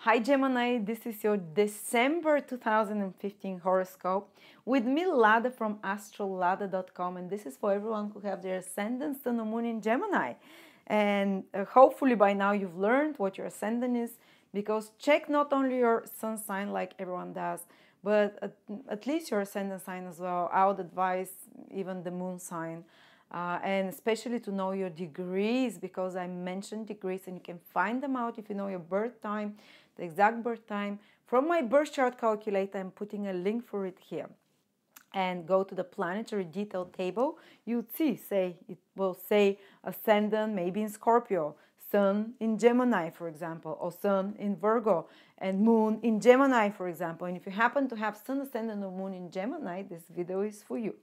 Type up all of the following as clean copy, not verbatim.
Hi Gemini, this is your December 2015 horoscope with me, Lada from astrolada.com, and this is for everyone who have their ascendant, sun, or moon in Gemini. And hopefully by now you've learned what your ascendant is, because check not only your sun sign like everyone does, but at least your ascendant sign as well. I would advise even the moon sign. And especially to know your degrees, because I mentioned degrees and you can find them out if you know your birth time, the exact birth time. From my birth chart calculator, I'm putting a link for it here. And go to the planetary detail table, you'd see, it will say ascendant maybe in Scorpio, sun in Gemini, for example, or sun in Virgo, and moon in Gemini, for example. And if you happen to have sun, ascendant, or moon in Gemini, this video is for you.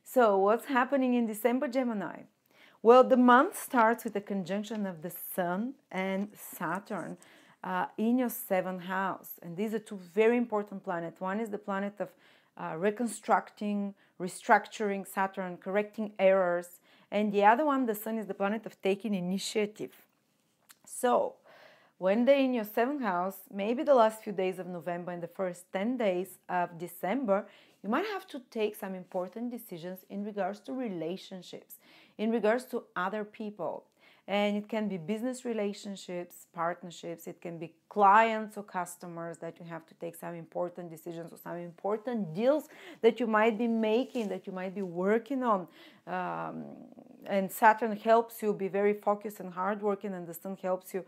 So what's happening in December, Gemini? Well, the month starts with a conjunction of the Sun and Saturn in your 7th house. And these are two very important planets. One is the planet of reconstructing, restructuring, Saturn, correcting errors. And the other one, the Sun, is the planet of taking initiative. So when they're in your 7th house, maybe the last few days of November and the first 10 days of December, you might have to take some important decisions in regards to relationships, in regards to other people. And it can be business relationships, partnerships, it can be clients or customers that you have to take some important decisions or some important deals that you might be making, that you might be working on. And Saturn helps you be very focused and hardworking, and the Sun helps you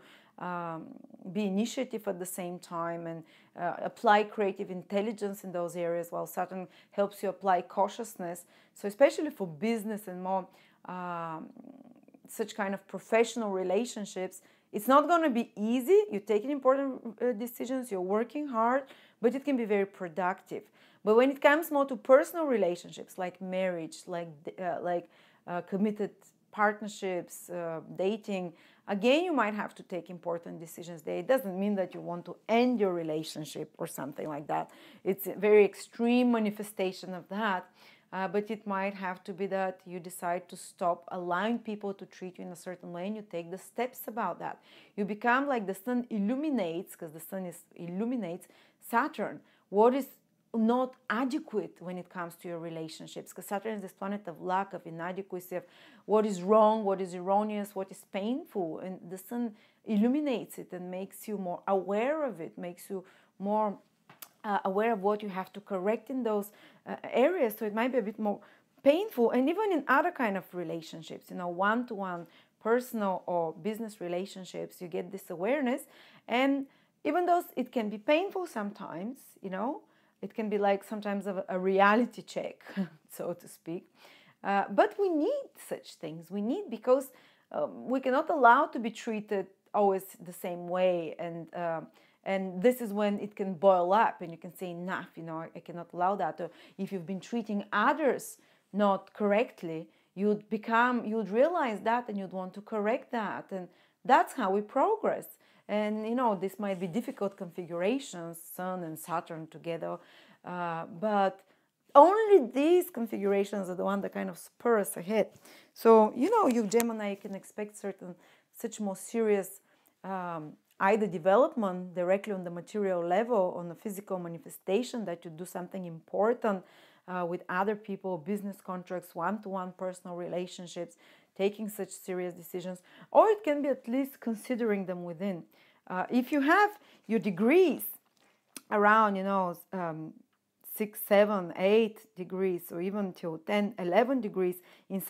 be initiative at the same time and apply creative intelligence in those areas, while Saturn helps you apply cautiousness. So especially for business and more such kind of professional relationships, it's not going to be easy. You're taking important decisions, you're working hard, but it can be very productive. But when it comes more to personal relationships, like marriage, like committed partnerships, dating, again, you might have to take important decisions there. It doesn't mean that you want to end your relationship or something like that. It's a very extreme manifestation of that. But it might have to be that you decide to stop allowing people to treat you in a certain way, and you take the steps about that. You become like the Sun illuminates, because the Sun illuminates Saturn, what is not adequate when it comes to your relationships, because Saturn is this planet of lack, of inadequacy, of what is wrong, what is erroneous, what is painful, and the Sun illuminates it and makes you more aware of it, makes you more aware of what you have to correct in those areas. So it might be a bit more painful. And even in other kind of relationships, one-to-one personal or business relationships, you get this awareness. And even though it can be painful sometimes, it can be like sometimes a reality check, so to speak. But we need such things. We need, because we cannot allow to be treated always the same way. And this is when it can boil up and you can say, enough, I cannot allow that. Or if you've been treating others not correctly, you'd realize that and you'd want to correct that. And that's how we progress. And, this might be difficult configurations, Sun and Saturn together, but only these configurations are the one that kind of spur us ahead. So, you Gemini, you can expect such more serious either development directly on the material level, on the physical manifestation, that you do something important with other people, business contracts, one-to-one personal relationships, taking such serious decisions, or it can be at least considering them within. If you have your degrees around, 6, 7, 8 degrees, or even till 10, 11 degrees in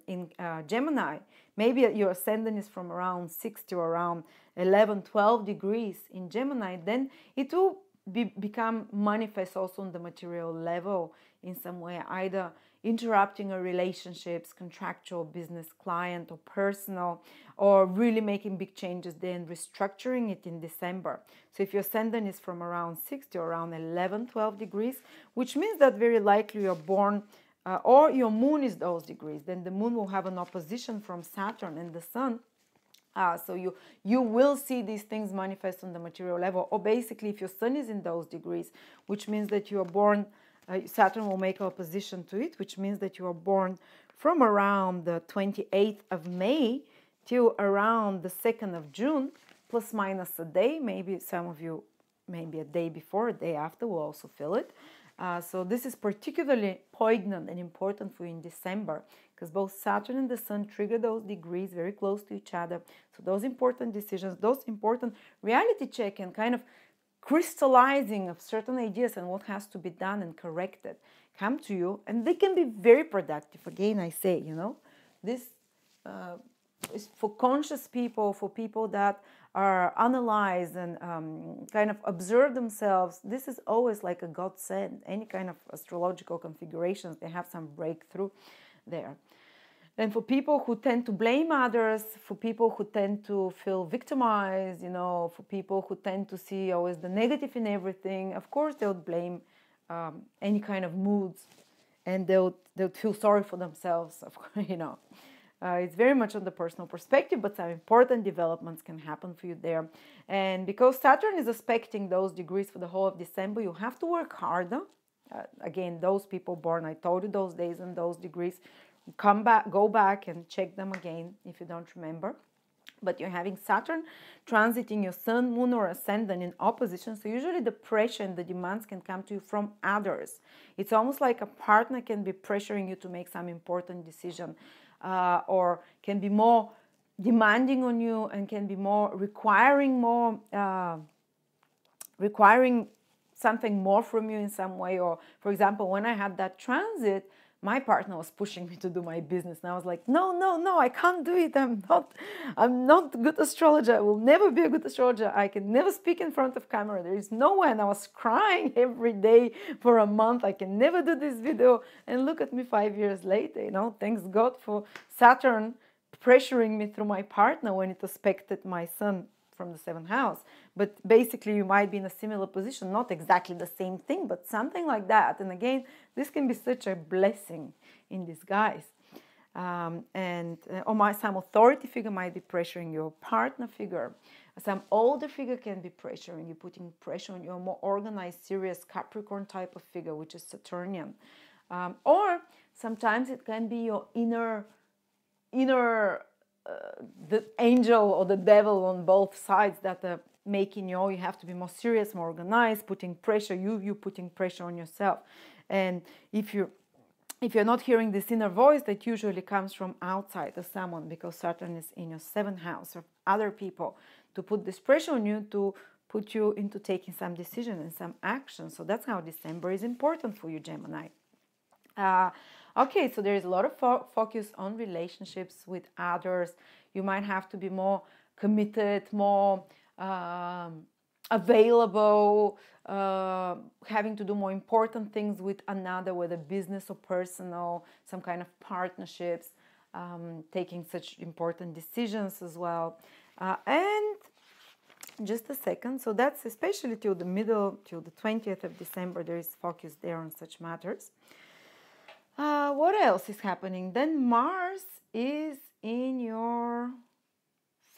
in Gemini, maybe your ascendant is from around 6 to around 11, 12 degrees in Gemini, then it will become manifest also on the material level in some way, either interrupting a relationships, contractual, business, client, or personal, or really making big changes there and restructuring it in December. So if your ascendant is from around 6 to around 11, 12 degrees, which means that very likely you're born or your moon is those degrees, then the moon will have an opposition from Saturn and the Sun. So you will see these things manifest on the material level. Or basically, if your Sun is in those degrees, which means that you are born, Saturn will make opposition to it, which means that you are born from around the 28th of May till around the 2nd of June. plus minus a day. Maybe some of you, maybe a day before, a day after, will also feel it. So this is particularly poignant and important for you in December, because both Saturn and the Sun trigger those degrees very close to each other. So those important decisions, those important reality check and kind of crystallizing of certain ideas and what has to be done and corrected come to you, and they can be very productive. Again, I say, this is for conscious people, for people that are analyze and kind of observe themselves. This is always like a godsend. Any kind of astrological configurations, they have some breakthrough there. And for people who tend to blame others, for people who tend to feel victimized, for people who tend to see always the negative in everything, of course they'll blame any kind of moods, and they'll feel sorry for themselves, of course, It's very much on the personal perspective, but some important developments can happen for you there. And because Saturn is aspecting those degrees for the whole of December, you have to work harder. Again, those people born, I told you, those days and those degrees, go back and check them again if you don't remember. But you're having Saturn transiting your Sun, Moon, or Ascendant in opposition. So usually the pressure and the demands can come to you from others. It's almost like a partner can be pressuring you to make some important decision, or can be more demanding on you and can be requiring something more from you in some way. Or, for example, when I had that transit, my partner was pushing me to do my business, and I was like, no, I can't do it. I'm not a good astrologer. I will never be a good astrologer. I can never speak in front of camera. There is no way. And I was crying every day for a month. I can never do this video. And look at me 5 years later, thanks God for Saturn pressuring me through my partner when it aspected my Sun from the 7th house. But basically you might be in a similar position, not exactly the same thing, but something like that. And again, this can be such a blessing in disguise. Some authority figure might be pressuring your partner figure. Some older figure can be pressuring you, putting pressure on your more organized, serious Capricorn type of figure, which is Saturnian. Or sometimes it can be your inner the angel or the devil on both sides that are making you have to be more serious, more organized, putting pressure, you putting pressure on yourself. And if you're not hearing this inner voice, that usually comes from outside of someone, because Saturn is in your 7th house of other people, to put this pressure on you, to put you into taking some decision and some action. So that's how December is important for you, Gemini. Okay, so there is a lot of focus on relationships with others. You might have to be more committed, more available, having to do more important things with another, whether business or personal, some kind of partnerships, taking such important decisions as well. And just a second, so that's especially till the 20th of December, there is focus there on such matters. What else is happening? Then Mars is in your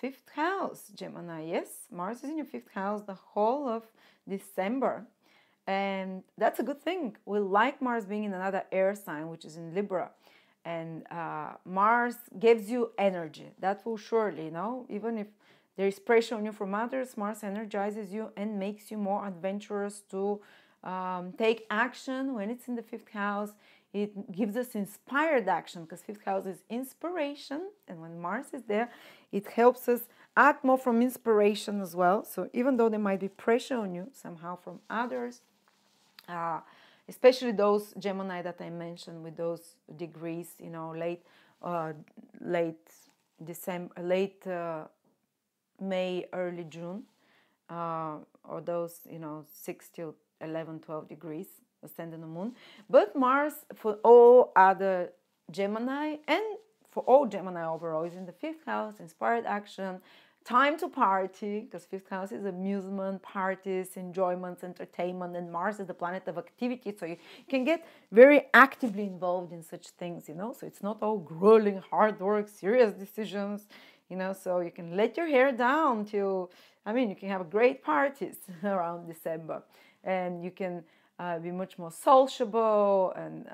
5th house, Gemini. Yes, Mars is in your 5th house the whole of December. And that's a good thing. We like Mars being in another air sign, which is in Libra. And Mars gives you energy. That will surely, even if there is pressure on you from others, Mars energizes you and makes you more adventurous to take action when it's in the 5th house. It gives us inspired action, because 5th house is inspiration. And when Mars is there, it helps us act more from inspiration as well. So even though there might be pressure on you somehow from others, especially those Gemini that I mentioned with those degrees, late December, late May, early June, or those, 6 till 11, 12 degrees, ascendant the moon. But Mars, for all other Gemini and for all Gemini overall, is in the 5th house, inspired action, time to party, because 5th house is amusement, parties, enjoyments, entertainment, and Mars is the planet of activity, so you can get very actively involved in such things, so it's not all grueling, hard work, serious decisions, so you can let your hair down till, you can have great parties around December, and you can be much more sociable and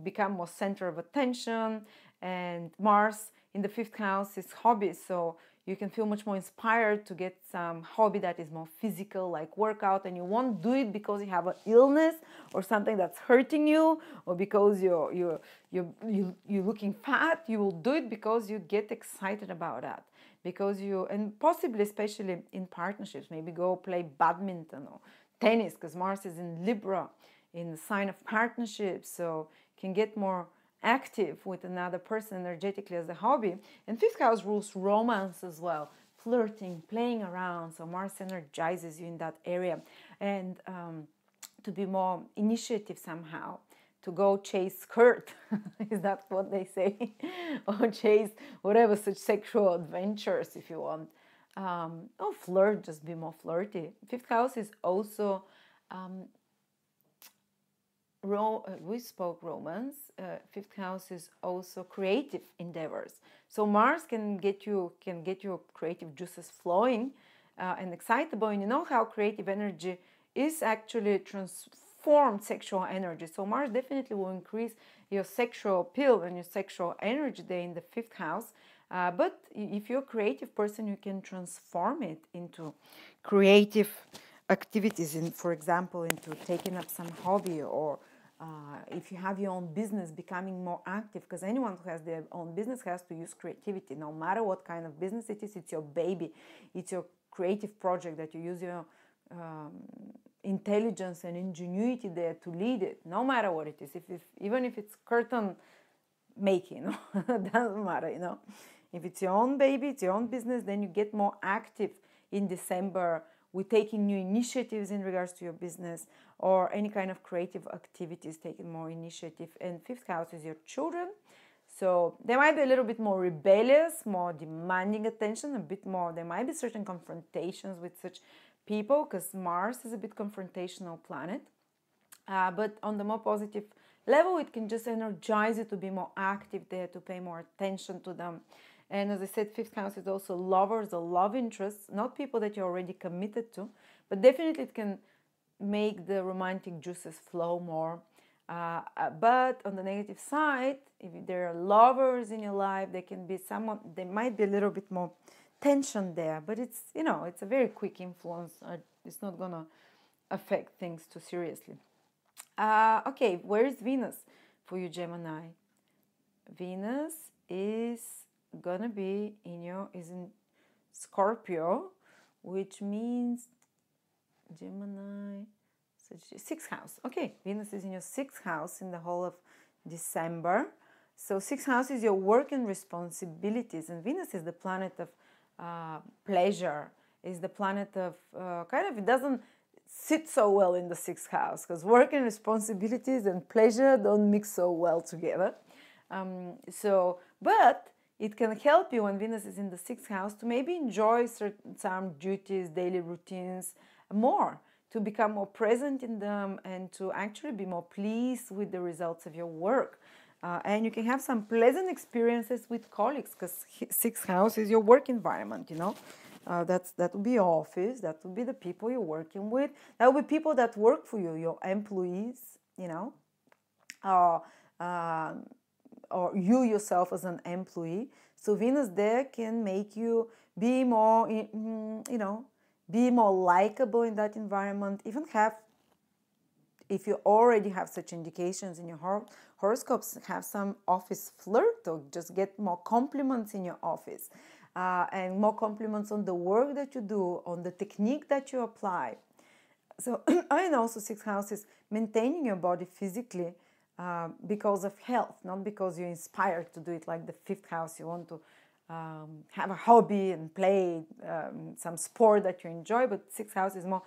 become more center of attention. And Mars in the 5th house is hobbies, so You can feel much more inspired to get some hobby that is more physical, like workout, and you won't do it because you have an illness or something that's hurting you, or because you're looking fat. You will do it because you get excited about that, because and possibly, especially in partnerships, maybe go play badminton or tennis, because Mars is in Libra, in the sign of partnerships, so you can get more active with another person energetically as a hobby. And fifth house rules romance as well, flirting, playing around. So Mars energizes you in that area, and to be more initiative somehow, to go chase skirt. Is that what they say? Or chase whatever, such sexual adventures if you want. Or flirt, just be more flirty. Fifth house is also we spoke romance. Fifth house is also creative endeavors. So Mars can get your creative juices flowing and excitable. And you know how creative energy is actually transformed sexual energy. So Mars definitely will increase your sexual appeal and your sexual energy there in the fifth house. But if you're a creative person, you can transform it into creative activities, for example, into taking up some hobby, or if you have your own business, becoming more active, because anyone who has their own business has to use creativity. No matter what kind of business it is, it's your baby, it's your creative project that you use your intelligence and ingenuity there to lead it, no matter what it is. Even if it's curtain making, doesn't matter, If it's your own baby, it's your own business, then you get more active in December with taking new initiatives in regards to your business, or any kind of creative activities, taking more initiative. And fifth house is your children. So they might be a little bit more rebellious, more demanding attention, a bit more. There might be certain confrontations with such people, because Mars is a bit confrontational planet. But on the more positive level, it can just energize you to be more active there, to pay more attention to them. And as I said, fifth house is also lovers or love interests, not people that you're already committed to, but definitely it can make the romantic juices flow more. But on the negative side, if there are lovers in your life, there might be a little bit more tension there, but it's a very quick influence. It's not gonna affect things too seriously. Okay, where is Venus for you, Gemini? Venus is gonna be in Scorpio, which means Gemini, sixth house. Okay, Venus is in your sixth house in the whole of December. So sixth house is your work and responsibilities, and Venus is the planet of pleasure, is the planet of it doesn't sit so well in the sixth house, because work and responsibilities and pleasure don't mix so well together. But it can help you when Venus is in the sixth house to maybe enjoy some duties, daily routines more, to become more present in them, and to actually be more pleased with the results of your work. And you can have some pleasant experiences with colleagues, because sixth house is your work environment, that would be your office, that would be the people you're working with, that would be people that work for you, your employees, or you yourself as an employee. So Venus there can make you be more, be more likable in that environment. Even if you already have such indications in your horoscopes, have some office flirt, or just get more compliments in your office, and more compliments on the work that you do, on the technique that you apply. So, and also sixth house is maintaining your body physically, because of health, not because you're inspired to do it. Like the fifth house, you want to have a hobby and play some sport that you enjoy, but sixth house is more,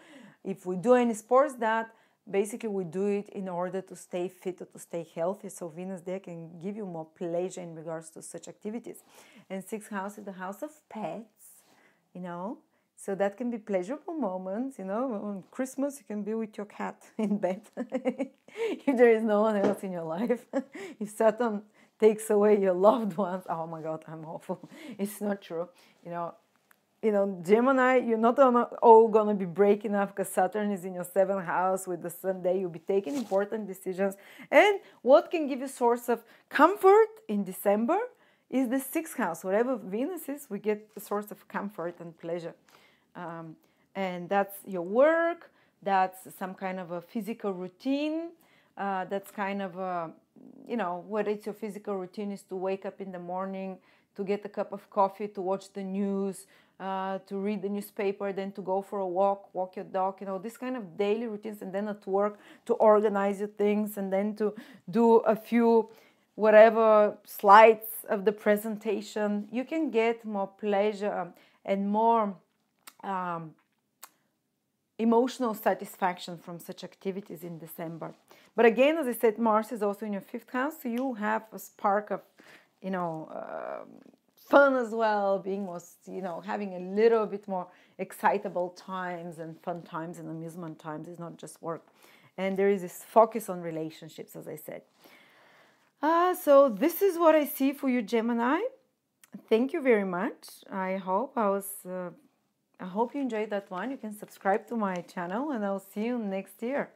if we do any sports, that basically we do it in order to stay fit or to stay healthy. So Venus there can give you more pleasure in regards to such activities. And sixth house is the house of pets, so that can be pleasurable moments, on Christmas you can be with your cat in bed if there is no one else in your life. If Saturn takes away your loved ones, oh my God, I'm awful. It's not true. Gemini, you're not all gonna be breaking up, because Saturn is in your seventh house with the sun there. You'll be taking important decisions. And what can give you source of comfort in December is the 6th house. Wherever Venus is, we get a source of comfort and pleasure. And that's your work, that's some kind of a physical routine, that's kind of a, you know, what it's your physical routine is to wake up in the morning, to get a cup of coffee, to watch the news, to read the newspaper, then to go for a walk your dog, you know, this kind of daily routines, and then at work to organize your things, and then to do a few whatever slides of the presentation. You can get more pleasure and more emotional satisfaction from such activities in December. But again, as I said, Mars is also in your 5th house, so you have a spark of, you know, fun as well, being more, you know, having a little bit more excitable times and fun times and amusement times. It's not just work. And there is this focus on relationships, as I said. So this is what I see for you, Gemini. Thank you very much. I hope you enjoyed that one. You can subscribe to my channel, and I'll see you next year.